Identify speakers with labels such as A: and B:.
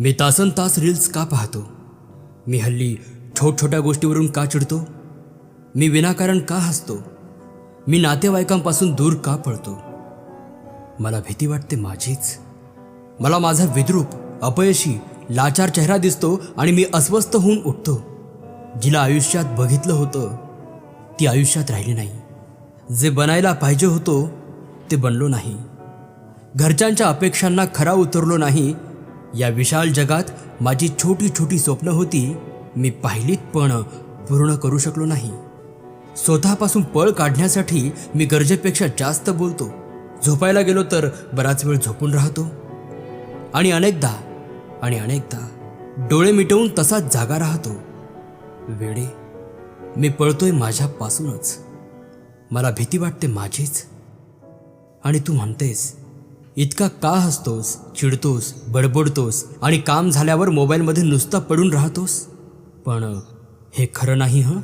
A: मी तासन तास रील्स का पाहतो? मी हल्ली छोट्या गोष्टीवरून का चिडतो? मी विनाकारण का हसतो? मी नातेवाईकांपासून दूर का पळतो? मला भीती वाटते माझीच. मला माझा विद्रूप, अपयशी, लाचार चेहरा दिसतो आणि मी अस्वस्थ होऊन उठतो. जिला आयुष्यात बघितलं होतं ती आयुष्यात राहिली नाही. जे बनायला पाहिजे होतो ते बनलो नाही. घरच्यांच्या अपेक्षांना खरा उतरलो नाही. या विशाल जगात माझी छोटी छोटी स्वप्न होती, मी पाहिलीत पण पूर्ण करू शकलो नाही. स्वतःपासून पळ काढण्यासाठी मी गरजेपेक्षा जास्त बोलतो. झोपायला गेलो तर बराच वेळ झोपून राहतो आणि अनेकदा डोळे मिटवून तसाच जागा राहतो. वेडे, मी पळतोय माझ्यापासूनच. मला भीती वाटते माझीच. आणि तू म्हणतेस, इतका का हसतोस, चिडतोस, बडबडतोस आणि काम झाल्यावर मोबाईलमध्ये नुसता पडून राहतोस? पण हे खरं नाही हं.